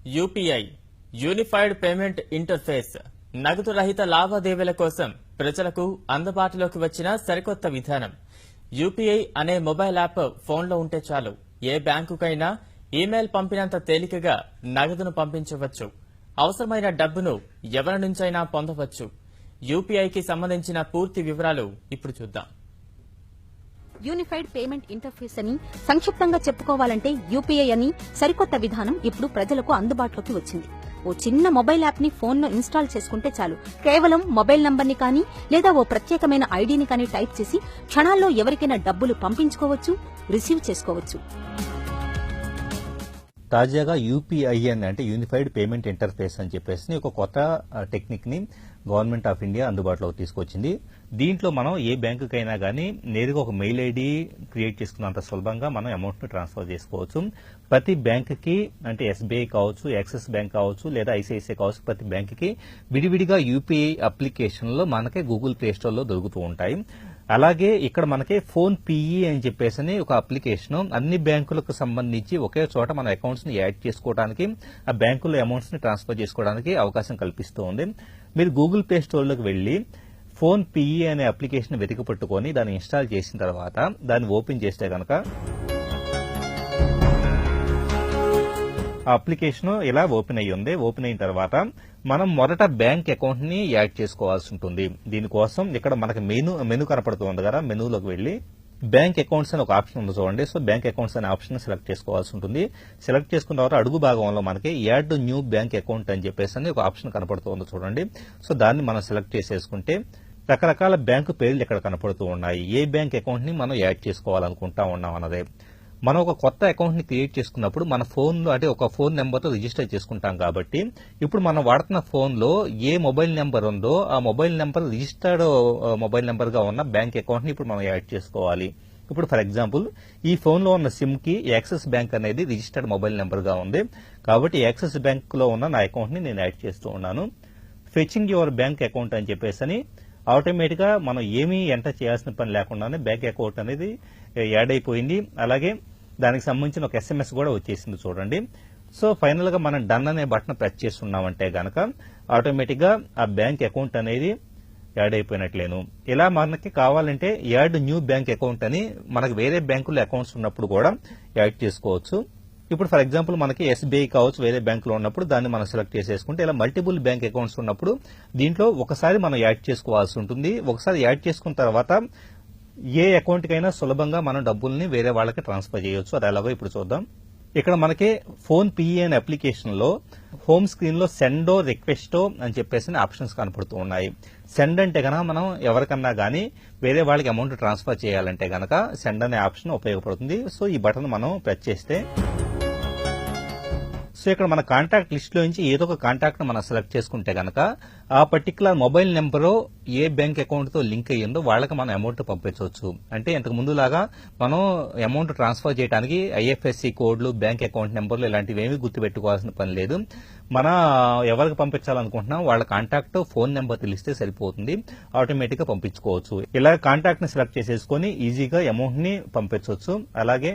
UPI unified payment interface నగదు రహిత లావాదేవీల కోసం ప్రజలకు అందుబాటులోకి వచ్చిన సరికొత్త విధానం. యూపీఐ అనే మొబైల్ యాప్ ఫోన్లో ఉంటే చాలు ఏ బ్యాంకుకైనా ఈమెయిల్ పంపినంత తేలికగా నగదును పంపించవచ్చు. అవసరమైన డబ్బును ఎవరి నుంచైనా పొందవచ్చు. యూపీఐకి సంబంధించిన పూర్తి వివరాలు ఇప్పుడు చూద్దాం. యూనిఫైడ్ పేమెంట్ ఇంటర్ఫేస్ అని సంక్షిప్తంగా చెప్పుకోవాలంటే యూపీఐ అని సరికొత్త విధానం ఇప్పుడు ప్రజలకు అందుబాటులోకి వచ్చింది. ఓ చిన్న మొబైల్ యాప్ ని ఫోన్లో ఇన్స్టాల్ చేసుకుంటే చాలు. కేవలం మొబైల్ నంబర్ని కానీ లేదా ఓ ప్రత్యేకమైన ఐడీని కానీ టైప్ చేసి క్షణాల్లో ఎవరికైనా డబ్బులు పంపించుకోవచ్చు, రిసీవ్ చేసుకోవచ్చు. తాజాగా యూపీఐ అంటే యూనిఫైడ్ పేమెంట్ ఇంటర్ఫేస్ అని చెప్పేసి ఒక కొత్త టెక్నిక్ ని గవర్నమెంట్ ఆఫ్ ఇండియా అందుబాటులోకి తీసుకొచ్చింది. దీంట్లో మనం ఏ బ్యాంకుకైనా కానీ నేరుగా ఒక మెయిల్ ఐడి క్రియేట్ చేసుకున్నంత సులభంగా మనం అమౌంట్ ని ట్రాన్స్ఫర్ చేసుకోవచ్చు. ప్రతి బ్యాంకుకి అంటే ఎస్బీఐ కావచ్చు, యాక్సిస్ బ్యాంక్ కావచ్చు లేదా ఐసిఐసిఐ కావచ్చు, ప్రతి బ్యాంకుకి విడివిడిగా యూపీఐ అప్లికేషన్లో మనకి గూగుల్ ప్లే స్టోర్ లో దొరుకుతూ ఉంటాయి. అలాగే ఇక్కడ మనకి ఫోన్ పిఈ అని చెప్పేసి ఒక అప్లికేషన్ అన్ని బ్యాంకులకు సంబంధించి ఒకే చోట మన అకౌంట్స్ ని యాడ్ చేసుకోవడానికి, ఆ బ్యాంకులో అమౌంట్స్ ని ట్రాన్స్ఫర్ చేసుకోవడానికి అవకాశం కల్పిస్తూ ఉంది. మీరు గూగుల్ ప్లే స్టోర్ లోకి వెళ్లి ఫోన్ పిఈ అనే అప్లికేషన్ వెతికి పట్టుకొని దాన్ని ఇన్స్టాల్ చేసిన తర్వాత దాన్ని ఓపెన్ చేస్తే కనుక ఆ అప్లికేషన్ ఇలా ఓపెన్ అయ్యి ఉంది. ఓపెన్ అయిన తర్వాత మనం మొదట బ్యాంక్ అకౌంట్ ని యాడ్ చేసుకోవాల్సి ఉంటుంది. దీనికోసం ఇక్కడ మనకి మెనూ కనపడుతుంది కదా, మెనూలోకి వెళ్లి బ్యాంక్ అకౌంట్స్ అని ఒక ఆప్షన్ ఉంది చూడండి. సో బ్యాంక్ అకౌంట్స్ అనే ఆప్షన్ సెలెక్ట్ చేసుకోవాల్సి ఉంటుంది. సెలెక్ట్ చేసుకున్న తర్వాత అడుగు భాగంలో మనకి యాడ్ న్యూ బ్యాంక్ అకౌంట్ అని చెప్పేసి ఒక ఆప్షన్ కనపడుతుంది చూడండి. సో దాన్ని మనం సెలెక్ట్ చేసేసుకుంటే రకరకాల బ్యాంకు పేర్లు ఇక్కడ కనపడుతూ ఉన్నాయి. ఏ బ్యాంక్ అకౌంట్ ని మనం యాడ్ చేసుకోవాలనుకుంటా ఉన్నాం అన్నదే. మనం ఒక కొత్త అకౌంట్ ని క్రియేట్ చేసుకున్నప్పుడు మన ఫోన్ లో అంటే ఒక ఫోన్ నెంబర్ తో రిజిస్టర్ చేసుకుంటాం కాబట్టి ఇప్పుడు మనం వాడుతున్న ఫోన్ లో ఏ మొబైల్ నెంబర్ ఉందో ఆ mobile number registered mobile number గా ఉన్న బ్యాంక్ అకౌంట్ ని ఇప్పుడు మనం యాడ్ చేసుకోవాలి. ఇప్పుడు ఫర్ ఎగ్జాంపుల్ ఈ ఫోన్ లో ఉన్న సిమ్ కి యాక్సిస్ బ్యాంక్ అనేది రిజిస్టర్డ్ మొబైల్ నెంబర్ గా ఉంది కాబట్టి యాక్సిస్ బ్యాంక్ లో ఉన్న నా అకౌంట్ ని నేను యాడ్ చేస్తూ ఉన్నాను. ఫెచింగ్ యువర్ బ్యాంక్ అకౌంట్ అని చెప్పేసి ఆటోమేటిక్ గా మనం ఏమీ ఎంటర్ చేయాల్సిన పని లేకుండానే బ్యాంక్ అకౌంట్ అనేది యాడ్ అయిపోయింది. అలాగే దానికి సంబంధించిన ఒక ఎస్ఎంఎస్ కూడా వచ్చేసింది చూడండి. సో ఫైనల్ గా మనం డన్ అనే బటన్ ప్రెస్ చేస్తున్నామంటే గనక ఆటోమేటిక్ గా ఆ బ్యాంక్ అకౌంట్ అనేది యాడ్ అయిపోయినట్లేను. ఇలా మనకి కావాలంటే యాడ్ న్యూ బ్యాంక్ అకౌంట్ అని మనకి వేరే బ్యాంకులో అకౌంట్స్ ఉన్నప్పుడు కూడా యాడ్ చేసుకోవచ్చు. ఇప్పుడు ఫర్ ఎగ్జాంపుల్ మనకి ఎస్బీఐ కావచ్చు వేరే బ్యాంకులో ఉన్నప్పుడు దాన్ని మనం సెలెక్ట్ చేసేసుకుంటే ఇలా మల్టిపుల్ బ్యాంక్ అకౌంట్స్ ఉన్నప్పుడు దీంట్లో ఒకసారి మనం యాడ్ చేసుకోవాల్సి ఉంటుంది. ఒకసారి యాడ్ చేసుకున్న తర్వాత ఏ అకౌంట్ కైనా సులభంగా మనం డబ్బుల్ని వేరే వాళ్ళకి ట్రాన్స్ఫర్ చేయొచ్చు. అది ఎలాగో ఇప్పుడు చూద్దాం. ఇక్కడ మనకి ఫోన్ పిఈ అనే అప్లికేషన్ లో హోమ్ స్క్రీన్ లో సెండో రిక్వెస్టో అని చెప్పేసి ఆప్షన్స్ కనపడుతూ ఉన్నాయి. సెండ్ అంటే గనక మనం ఎవరికన్నా గానీ వేరే వాళ్ళకి అమౌంట్ ట్రాన్స్ఫర్ చేయాలంటే గనక సెండ్ అనే ఆప్షన్ ఉపయోగపడుతుంది. సో ఈ బటన్ మనం ప్రెస్ చేస్తే సో ఇక్కడ మన కాంటాక్ట్ లిస్ట్ లో నుంచి ఏదో ఒక కాంటాక్ట్ మనం సెలెక్ట్ చేసుకుంటే గనక ఆ పర్టికులర్ మొబైల్ నెంబర్ ఏ బ్యాంక్ అకౌంట్ తో లింక్ అయ్యిందో వాళ్ళకి మనం అమౌంట్ పంపించవచ్చు. అంటే ఇంతకు ముందు లాగా మనం అమౌంట్ ట్రాన్స్ఫర్ చేయడానికి ఐఎఫ్ఎస్సి కోడ్లు, బ్యాంక్ అకౌంట్ నెంబర్లు ఇలాంటివి ఏమీ గుర్తుపెట్టుకోవాల్సిన పని లేదు. మన ఎవరికి పంపించాలనుకుంటున్నాం వాళ్ళ కాంటాక్ట్ ఫోన్ నెంబర్ తెలిస్తే సరిపోతుంది, ఆటోమేటిక్ గా పంపించుకోవచ్చు. ఇలా కాంటాక్ట్ ని సెలెక్ట్ చేసేసుకుని ఈజీగా అమౌంట్ ని పంపించవచ్చు. అలాగే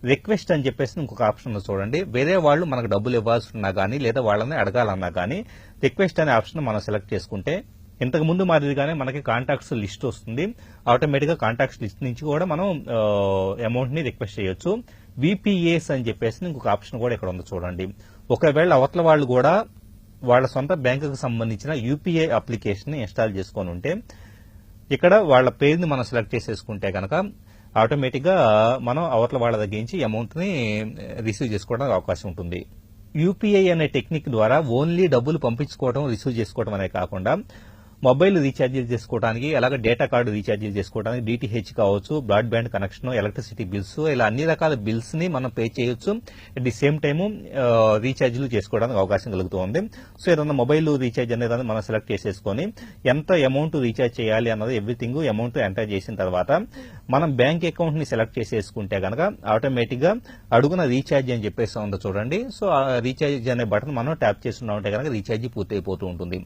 రిక్వెస్ట్ అని చెప్పేసి ఇంకొక ఆప్షన్ ఉంది చూడండి. వేరే వాళ్ళు మనకు డబ్బులు ఇవ్వాల్సి ఉన్నా గానీ లేదా వాళ్ళని అడగాలన్నా గానీ రిక్వెస్ట్ అనే ఆప్షన్ మనం సెలెక్ట్ చేసుకుంటే ఇంతకు ముందు మాదిరిగానే మనకి కాంటాక్ట్స్ లిస్ట్ వస్తుంది. ఆటోమేటిక్ గా కాంటాక్ట్స్ లిస్ట్ నుంచి కూడా మనం అమౌంట్ ని రిక్వెస్ట్ చేయొచ్చు. విపిఏస్ అని చెప్పేసి ఇంకొక ఆప్షన్ కూడా ఇక్కడ ఉంది చూడండి. ఒకవేళ అవతల వాళ్ళు కూడా వాళ్ళ సొంత బ్యాంకుకు సంబంధించిన యూపీఐ అప్లికేషన్ ని ఇన్స్టాల్ చేసుకొని ఉంటే ఇక్కడ వాళ్ళ పేరుని మనం సెలెక్ట్ చేసేసుకుంటే కనుక ఆటోమేటిక్ గా మనం అవతల వాళ్ళ దగ్గర నుంచి అమౌంట్ ని రిసీవ్ చేసుకోవడానికి అవకాశం ఉంటుంది. యూపీఐ అనే టెక్నిక్ ద్వారా ఓన్లీ డబ్బులు పంపించుకోవడం, రిసీవ్ చేసుకోవడం అనే కాకుండా మొబైల్ రీఛార్జీలు చేసుకోవడానికి, అలాగే డేటా కార్డు రీఛార్జీలు చేసుకోవడానికి, డిటిహెచ్ కావచ్చు, బ్రాడ్బ్యాండ్ కనెక్షన్, ఎలక్ట్రిసిటీ బిల్స్, ఇలా అన్ని రకాల బిల్స్ ని మనం పే చేయొచ్చు. అట్ ది సేమ్ టైమ్ రీఛార్జీలు చేసుకోవడానికి అవకాశం కలుగుతుంది. సో ఏదన్నా మొబైల్ రీఛార్జ్ అనేది మనం సెలెక్ట్ చేసేసుకొని ఎంత అమౌంట్ రీఛార్జ్ చేయాలి అన్నది ఎవ్రీథింగ్ అమౌంట్ ఎంటర్ చేసిన తర్వాత మనం బ్యాంక్ అకౌంట్ ని సెలెక్ట్ చేసేసుకుంటే కనుక ఆటోమేటిక్ గా అడుగున రీఛార్జ్ అని చెప్పేసి ఉందో చూడండి. సో ఆ రీఛార్జ్ అనే బటన్ మనం ట్యాప్ చేస్తున్నామంటే కనుక రీఛార్జ్ పూర్తి అయిపోతూ ఉంటుంది.